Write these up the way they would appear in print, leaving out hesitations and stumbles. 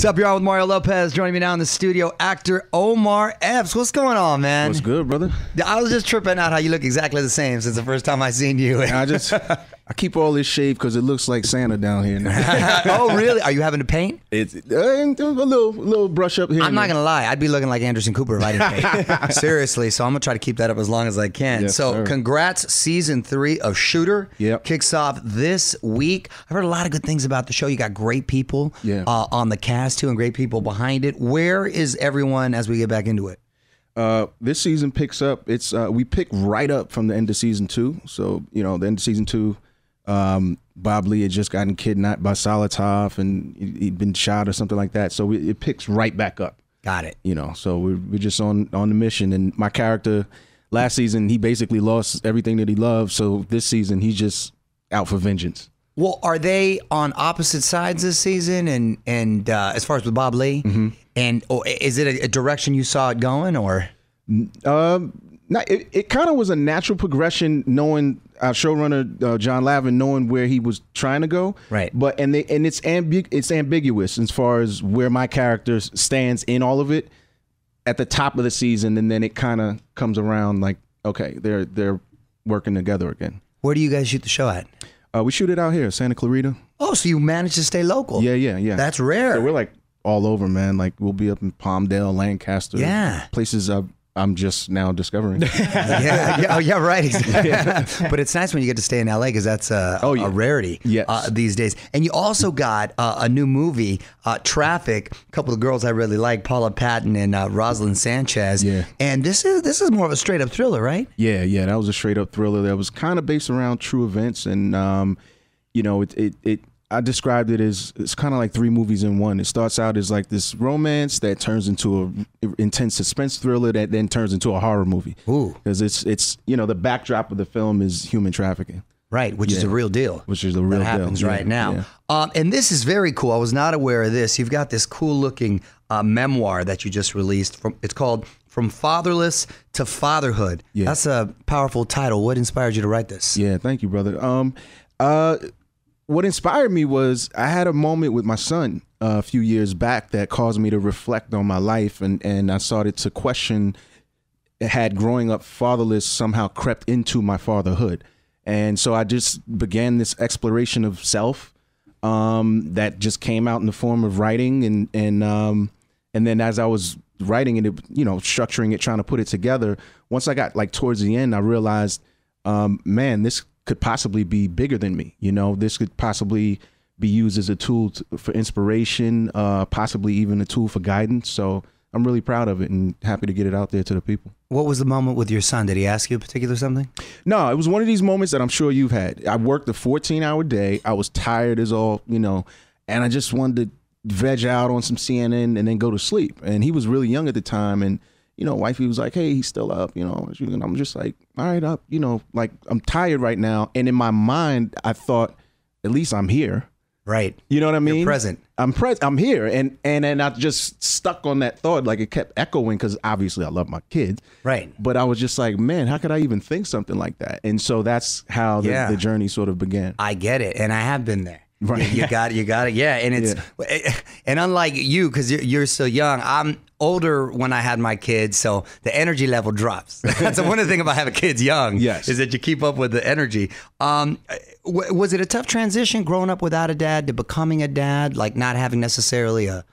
What's up, y'all? With Mario Lopez. Joining me now in the studio, actor Omar Epps. What's going on, man? What's good, brother? I was just tripping out how you look exactly the same since the first time I seen you. I keep all this shaved because it looks like Santa down here now. Oh, really? Are you having to paint? It's a little brush up here. I'm not going to lie. I'd be looking like Anderson Cooper if I didn't paint. Seriously. So I'm going to try to keep that up as long as I can. Yes, so sir. Congrats. Season 3 of Shooter kicks off this week. I've heard a lot of good things about the show. You got great people on the cast, too, and great people behind it. Where is everyone as we get back into it? This season picks up. We pick right up from the end of season 2. So, the end of season 2, Bob Lee had just gotten kidnapped by Solotov and he'd been shot or something like that. So it picks right back up. Got it. So we're just on the mission. And my character last season, he basically lost everything that he loved. So this season, he's just out for vengeance. Well, are they on opposite sides this season? And as far as with Bob Lee, and is it a direction you saw it going, or? It kind of was a natural progression, knowing our showrunner John Lavin, knowing where he was trying to go. Right. But it's ambiguous as far as where my character stands in all of it at the top of the season, and then it kind of comes around like, okay, they're working together again. Where do you guys shoot the show at? We shoot it out here, Santa Clarita. Oh, so you managed to stay local? Yeah. That's rare. So we're like all over, man. Like we'll be up in Palmdale, Lancaster. Yeah. Places I'm just now discovering. Yeah, right. But it's nice when you get to stay in LA because that's a rarity these days. And you also got a new movie, Traffic. A couple of girls I really like, Paula Patton and Rosalind Sanchez. Yeah. And this is more of a straight up thriller, right? Yeah. That was a straight up thriller that was kind of based around true events, and I described it as it's kind of like 3 movies in one. It starts out as like this romance that turns into a intense suspense thriller that then turns into a horror movie. Ooh. Because it's the backdrop of the film is human trafficking. Right, which is a real deal. Which is a real deal. That happens right now. Yeah. And this is very cool. I was not aware of this. You've got this cool looking memoir that you just released. It's called From Fatherless to Fatherhood. Yeah. That's a powerful title. What inspired you to write this? Yeah, thank you, brother. What inspired me was I had a moment with my son a few years back that caused me to reflect on my life, and I started to question, had growing up fatherless somehow crept into my fatherhood. And so I just began this exploration of self that just came out in the form of writing, and then as I was writing it, structuring it, trying to put it together, once I got like towards the end, I realized, man, this could possibly be bigger than me. This could possibly be used as a tool for inspiration, possibly even a tool for guidance. So I'm really proud of it and happy to get it out there to the people. What was the moment with your son? Did he ask you a particular something? No, it was one of these moments that I'm sure you've had. I worked a 14-hour day. I was tired as all, and I just wanted to veg out on some CNN and then go to sleep. And he was really young at the time, and wifey was like, hey, he's still up, and I'm just like, all right, up, like I'm tired right now. And in my mind, I thought, at least I'm here. Right. You know what I mean? You're present. I'm here. And I just stuck on that thought. Like it kept echoing because obviously I love my kids. Right. But I was just like, man, how could I even think something like that? And so that's how the journey sort of began. I get it. And I have been there. Right. You got it. Yeah. And and unlike you, because you're so young, I'm older when I had my kids, so the energy level drops. So one of the things about having kids young is that you keep up with the energy. Was it a tough transition growing up without a dad to becoming a dad, like not having necessarily a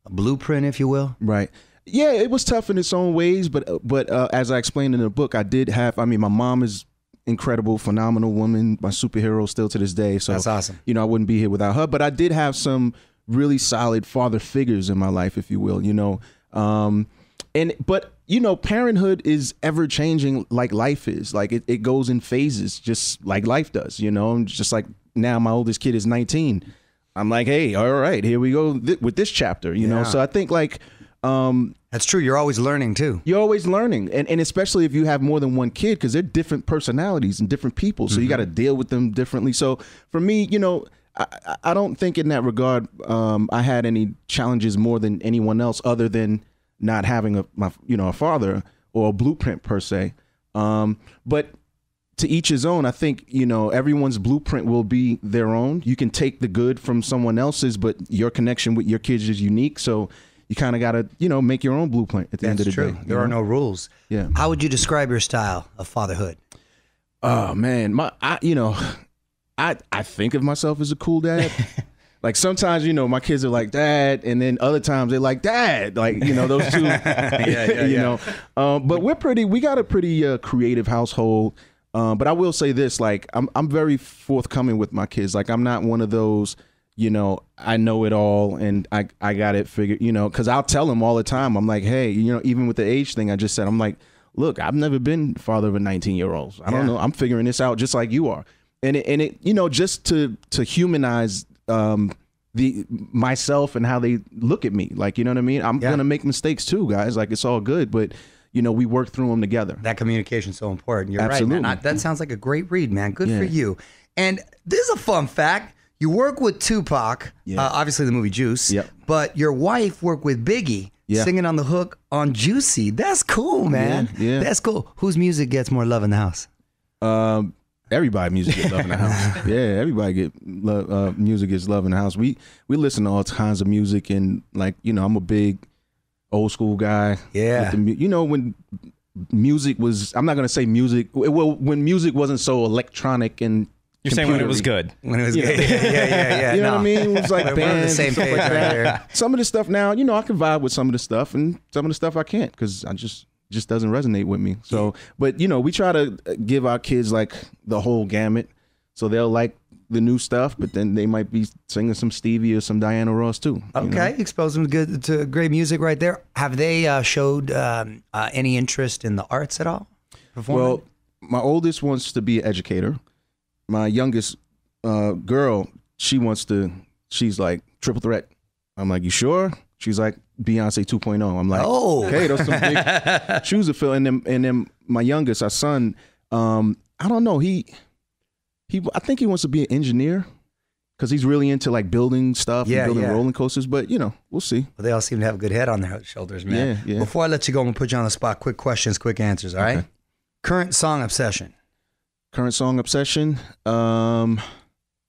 blueprint, if you will? Right. Yeah, it was tough in its own ways, but as I explained in the book, I did have, my mom is incredible, phenomenal woman, my superhero still to this day. So that's awesome. I wouldn't be here without her, but I did have some really solid father figures in my life, if you will, but parenthood is ever changing, like life is. Like it goes in phases, just like life does, just like now my oldest kid is 19. I'm like, hey, all right, here we go with this chapter, so I think like, that's true. You're always learning too. You're always learning. And especially if you have more than one kid, because they're different personalities and different people. So you got to deal with them differently. So for me, I don't think in that regard, I had any challenges more than anyone else other than not having a father or a blueprint per se. But to each his own. I think, you know, everyone's blueprint will be their own. You can take the good from someone else's, but your connection with your kids is unique. So you kind of got to, you know, make your own blueprint at the end of the day. There are no rules. Yeah. How would you describe your style of fatherhood? Oh man, I think of myself as a cool dad. Like sometimes, you know, my kids are like dad, and then other times they're like dad. Like, you know, those two. You know. But we got a pretty creative household. But I will say this, like I'm very forthcoming with my kids. Like I'm not one of those, you know, I know it all and I got it figured, you know, because I'll tell them all the time. I'm like, hey, you know, even with the age thing I just said, I'm like, look, I've never been father of a 19-year-old. I don't know. I'm figuring this out just like you are. And it you know, just to humanize myself and how they look at me. Like, you know what I mean? I'm gonna make mistakes too, guys. Like it's all good, but you know, we work through them together. That communication is so important. You're right, man. That sounds like a great read, man. Good for you. And this is a fun fact. You work with Tupac, obviously the movie Juice, but your wife worked with Biggie, singing on the hook on Juicy. That's cool, man. Yeah. That's cool. Whose music gets more love in the house? Everybody music gets love in the house. Everybody music gets love in the house. We listen to all kinds of music, and like, you know, I'm a big old school guy. You know, when music was, I'm not gonna say music. Well, when music wasn't so electronic and you're saying when it was good. When it was good. Yeah. You know what I mean? It was like bands and stuff like that. Some of the stuff now, you know, I can vibe with some of the stuff, and some of the stuff I can't because I just doesn't resonate with me. So, but you know, we try to give our kids like the whole gamut, so they'll like the new stuff, but then they might be singing some Stevie or some Diana Ross too. Okay, expose them to great music right there. Have they showed any interest in the arts at all? Well, my oldest wants to be an educator. My youngest girl, she's like triple threat. I'm like, you sure? She's like Beyonce 2.0. I'm like, oh, okay, those some big shoes to fill. And then my youngest, our son, I don't know. I think he wants to be an engineer because he's really into like building stuff and building rolling coasters. But you know, we'll see. Well, they all seem to have a good head on their shoulders, man. Yeah. Before I let you go, I'm gonna put you on the spot. Quick questions, quick answers. All right. Current song obsession. Current song obsession. Oh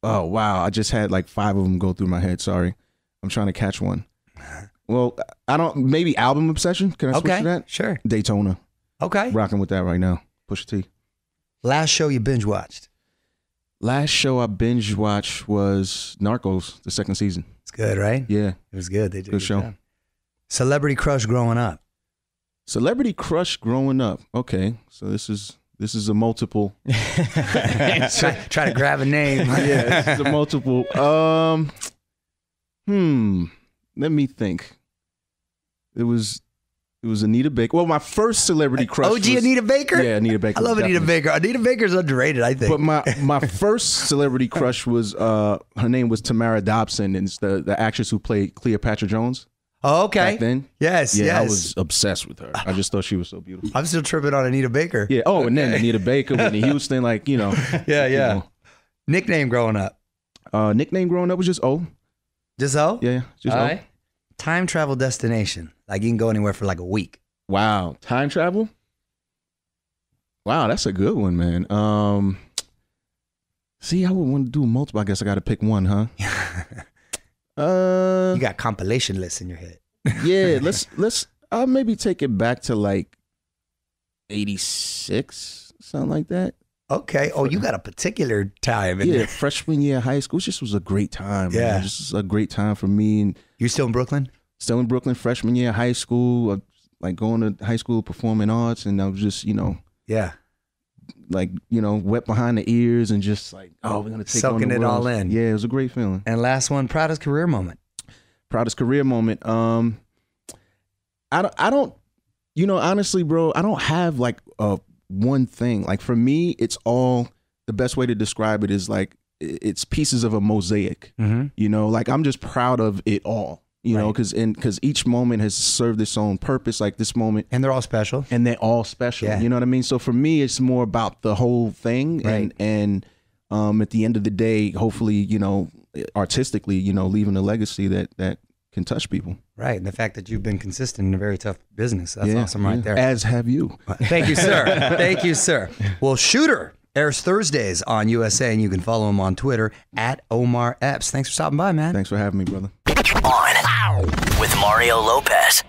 wow, I just had like 5 of them go through my head. Sorry, I'm trying to catch one. Well, I don't. Maybe album obsession. Can I switch to that? Sure. Daytona. Okay. Rocking with that right now. Pusha T. Last show you binge watched. Last show I binge watched was Narcos, the 2nd season. It's good, right? Yeah, it was good. They did a good show. Job. Celebrity crush growing up. Celebrity crush growing up. Okay, so this is a multiple. try to grab a name. Yeah, this is a multiple. Let me think. It was Anita Baker. Well, my first celebrity crush was Anita Baker? Yeah, Anita Baker. I love Anita Baker. Anita Baker's underrated, I think. But my first celebrity crush was her name was Tamara Dobson, and it's the actress who played Cleopatra Jones. Oh, okay. Back then. Yes, yes. I was obsessed with her. I just thought she was so beautiful. I'm still tripping on Anita Baker. Yeah. Oh, and then Anita Baker, Whitney Houston, like, you know. Yeah. You know. Nickname growing up. Nickname growing up was just O. Just O? Yeah. Just O. Right. Time travel destination. Like you can go anywhere for like a week. Wow. Time travel? Wow, that's a good one, man. See, I would want to do multiple. I guess I got to pick one, huh? You got compilation lists in your head. Yeah, let's I'll maybe take it back to like 86, something like that. Okay. Oh, you got a particular time in there. Freshman year of high school. It just was a great time. Yeah. Man. Just a great time for me. And you still in Brooklyn? Still in Brooklyn, freshman year of high school, like going to high school performing arts, and I was just, you know, like, you know, wet behind the ears and just like, oh, we're gonna take soaking it all in. Yeah, it was a great feeling. And last one, proudest career moment. Proudest career moment. I don't, you know, honestly, bro, I don't have like one thing. Like for me, it's all, the best way to describe it is like it's pieces of a mosaic. Mm-hmm. You know, like I'm just proud of it all. You know, because each moment has served its own purpose, like this moment. And they're all special. And they're all special. Yeah. You know what I mean? So for me, it's more about the whole thing. Right. And at the end of the day, hopefully, you know, artistically, you know, leaving a legacy that can touch people. Right. And the fact that you've been consistent in a very tough business. That's awesome right there. As have you. Thank you, sir. Thank you, sir. Well, Shooter, Airs Thursdays on USA, and you can follow him on Twitter at Omar Epps. Thanks for stopping by, man. Thanks for having me, brother. On with Mario Lopez.